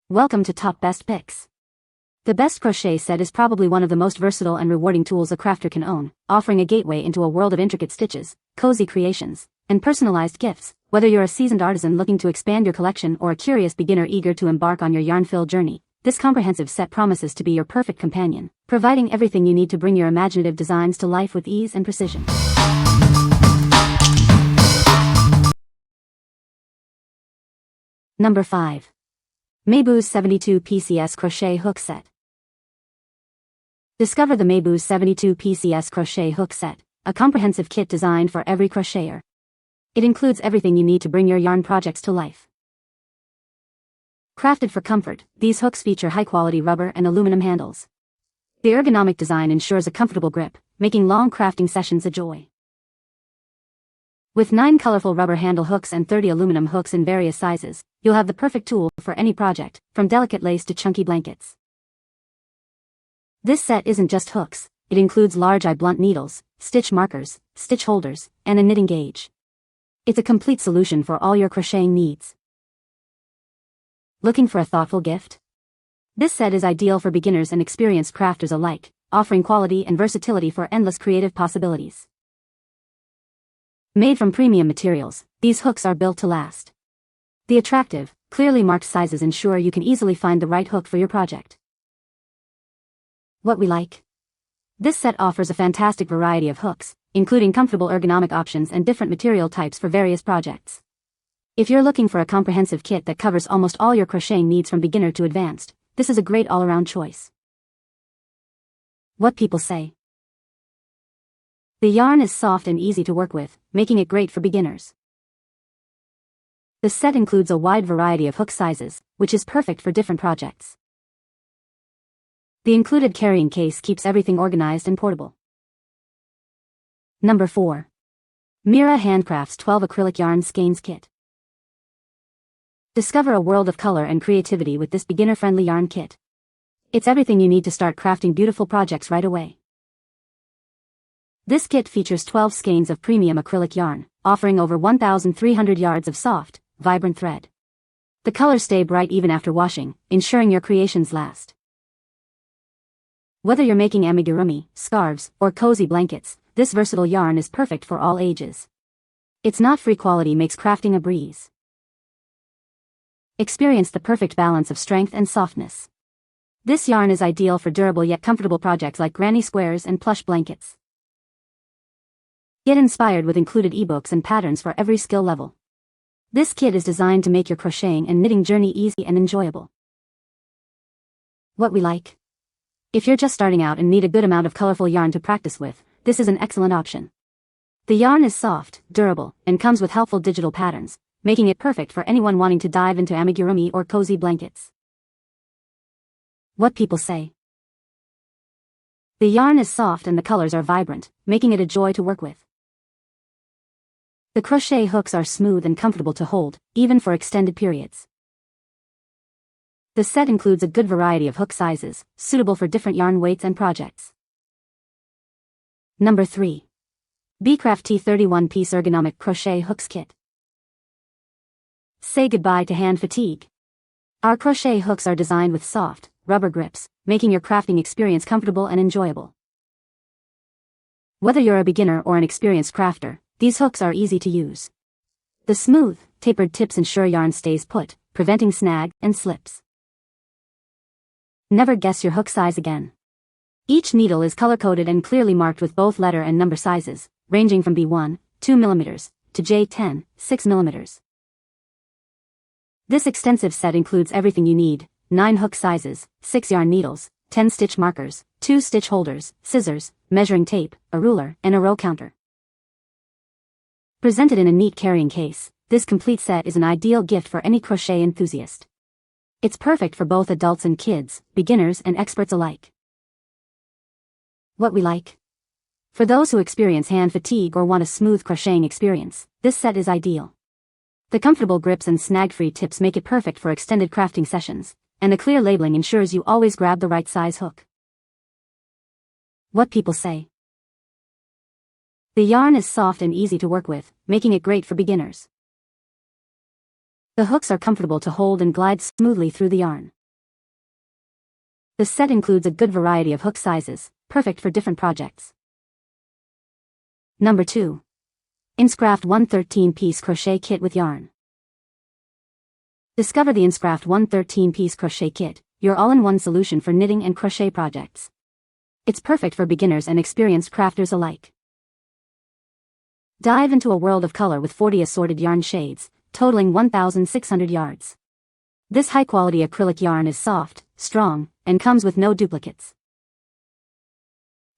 Welcome to Top Best Picks. The Best Crochet Set is probably one of the most versatile and rewarding tools a crafter can own, offering a gateway into a world of intricate stitches, cozy creations, and personalized gifts. Whether you're a seasoned artisan looking to expand your collection or a curious beginner eager to embark on your yarn-filled journey, this comprehensive set promises to be your perfect companion, providing everything you need to bring your imaginative designs to life with ease and precision. Number 5. Mayboos 72 PCS Crochet Hook Set. Discover the Mayboos 72 PCS Crochet Hook Set, a comprehensive kit designed for every crocheter. It includes everything you need to bring your yarn projects to life. Crafted for comfort, these hooks feature high-quality rubber and aluminum handles. The ergonomic design ensures a comfortable grip, making long crafting sessions a joy. With 9 colorful rubber handle hooks and 30 aluminum hooks in various sizes, you'll have the perfect tool for any project, from delicate lace to chunky blankets. This set isn't just hooks, it includes large eye-blunt needles, stitch markers, stitch holders, and a knitting gauge. It's a complete solution for all your crocheting needs. Looking for a thoughtful gift? This set is ideal for beginners and experienced crafters alike, offering quality and versatility for endless creative possibilities. Made from premium materials, these hooks are built to last. The attractive, clearly marked sizes ensure you can easily find the right hook for your project. What we like? This set offers a fantastic variety of hooks, including comfortable ergonomic options and different material types for various projects. If you're looking for a comprehensive kit that covers almost all your crocheting needs from beginner to advanced, this is a great all-around choice. What people say? The yarn is soft and easy to work with, making it great for beginners. The set includes a wide variety of hook sizes, which is perfect for different projects. The included carrying case keeps everything organized and portable. Number 4. Mira HandCrafts 12 Acrylic Yarn Skeins Kit. Discover a world of color and creativity with this beginner-friendly yarn kit. It's everything you need to start crafting beautiful projects right away. This kit features 12 skeins of premium acrylic yarn, offering over 1,300 yards of soft, vibrant thread. The colors stay bright even after washing, ensuring your creations last. Whether you're making amigurumi, scarves, or cozy blankets, this versatile yarn is perfect for all ages. Its knot-free quality makes crafting a breeze. Experience the perfect balance of strength and softness. This yarn is ideal for durable yet comfortable projects like granny squares and plush blankets. Get inspired with included ebooks and patterns for every skill level. This kit is designed to make your crocheting and knitting journey easy and enjoyable. What we like? If you're just starting out and need a good amount of colorful yarn to practice with, this is an excellent option. The yarn is soft, durable, and comes with helpful digital patterns, making it perfect for anyone wanting to dive into amigurumi or cozy blankets. What people say? The yarn is soft and the colors are vibrant, making it a joy to work with. The crochet hooks are smooth and comfortable to hold, even for extended periods. The set includes a good variety of hook sizes, suitable for different yarn weights and projects. Number 3. BeCraftee 31-piece Ergonomic Crochet Hooks Kit. Say goodbye to hand fatigue. Our crochet hooks are designed with soft, rubber grips, making your crafting experience comfortable and enjoyable. Whether you're a beginner or an experienced crafter, these hooks are easy to use. The smooth, tapered tips ensure yarn stays put, preventing snag and slips. Never guess your hook size again. Each needle is color-coded and clearly marked with both letter and number sizes, ranging from B1, 2 mm, to J10, 6 mm. This extensive set includes everything you need: 9 hook sizes, 6 yarn needles, 10 stitch markers, 2 stitch holders, scissors, measuring tape, a ruler, and a row counter. Presented in a neat carrying case, this complete set is an ideal gift for any crochet enthusiast. It's perfect for both adults and kids, beginners and experts alike. What we like? For those who experience hand fatigue or want a smooth crocheting experience, this set is ideal. The comfortable grips and snag-free tips make it perfect for extended crafting sessions, and the clear labeling ensures you always grab the right size hook. What people say? The yarn is soft and easy to work with, making it great for beginners. The hooks are comfortable to hold and glide smoothly through the yarn. The set includes a good variety of hook sizes, perfect for different projects. Number 2. INSCRAFT 113-piece crochet kit with yarn. Discover the INSCRAFT 113-piece crochet kit, your all-in-one solution for knitting and crochet projects. It's perfect for beginners and experienced crafters alike. Dive into a world of color with 40 assorted yarn shades, totaling 1,600 yards. This high-quality acrylic yarn is soft, strong, and comes with no duplicates.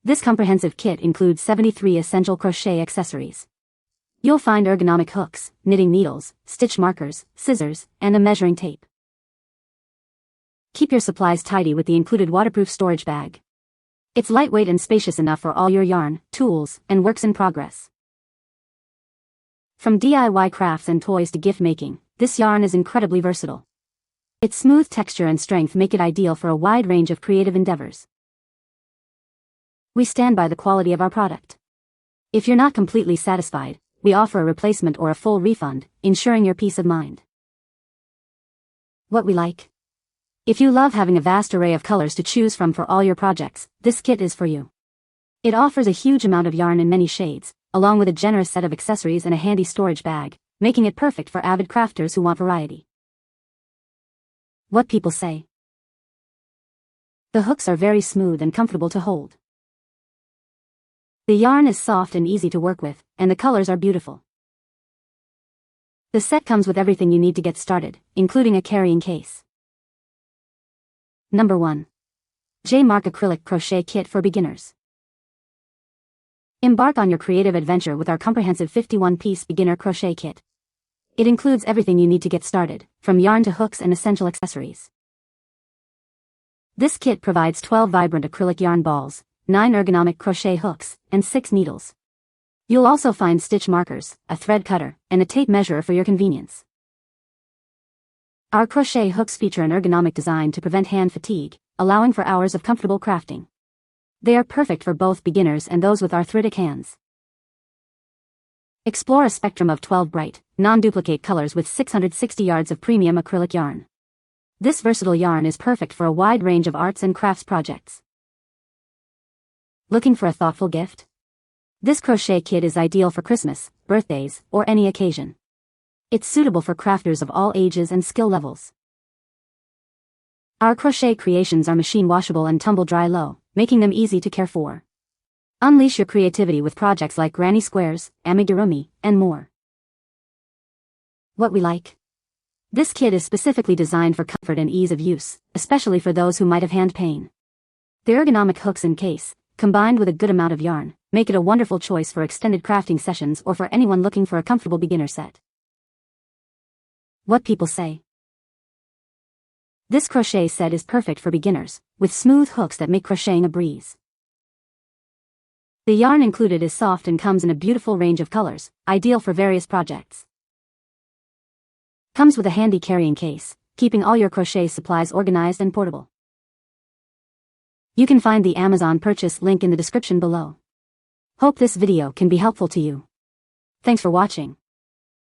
This comprehensive kit includes 73 essential crochet accessories. You'll find ergonomic hooks, knitting needles, stitch markers, scissors, and a measuring tape. Keep your supplies tidy with the included waterproof storage bag. It's lightweight and spacious enough for all your yarn, tools, and works in progress. From DIY crafts and toys to gift making, this yarn is incredibly versatile. Its smooth texture and strength make it ideal for a wide range of creative endeavors. We stand by the quality of our product. If you're not completely satisfied, we offer a replacement or a full refund, ensuring your peace of mind. What we like. If you love having a vast array of colors to choose from for all your projects, this kit is for you. It offers a huge amount of yarn in many shades, along with a generous set of accessories and a handy storage bag, making it perfect for avid crafters who want variety. What people say. The hooks are very smooth and comfortable to hold. The yarn is soft and easy to work with, and the colors are beautiful. The set comes with everything you need to get started, including a carrying case. Number 1. Mayboos Acrylic Crochet Kit for Beginners. Embark on your creative adventure with our comprehensive 51-piece beginner crochet kit. It includes everything you need to get started, from yarn to hooks and essential accessories. This kit provides 12 vibrant acrylic yarn balls, 9 ergonomic crochet hooks, and 6 needles. You'll also find stitch markers, a thread cutter, and a tape measure for your convenience. Our crochet hooks feature an ergonomic design to prevent hand fatigue, allowing for hours of comfortable crafting. They are perfect for both beginners and those with arthritic hands. Explore a spectrum of 12 bright, non-duplicate colors with 660 yards of premium acrylic yarn. This versatile yarn is perfect for a wide range of arts and crafts projects. Looking for a thoughtful gift? This crochet kit is ideal for Christmas, birthdays, or any occasion. It's suitable for crafters of all ages and skill levels. Our crochet creations are machine washable and tumble dry low, making them easy to care for. Unleash your creativity with projects like granny squares, amigurumi, and more. What we like. This kit is specifically designed for comfort and ease of use, especially for those who might have hand pain. The ergonomic hooks and case, combined with a good amount of yarn, make it a wonderful choice for extended crafting sessions or for anyone looking for a comfortable beginner set. What people say. This crochet set is perfect for beginners, with smooth hooks that make crocheting a breeze. The yarn included is soft and comes in a beautiful range of colors, ideal for various projects. Comes with a handy carrying case, keeping all your crochet supplies organized and portable. You can find the Amazon purchase link in the description below. Hope this video can be helpful to you. Thanks for watching.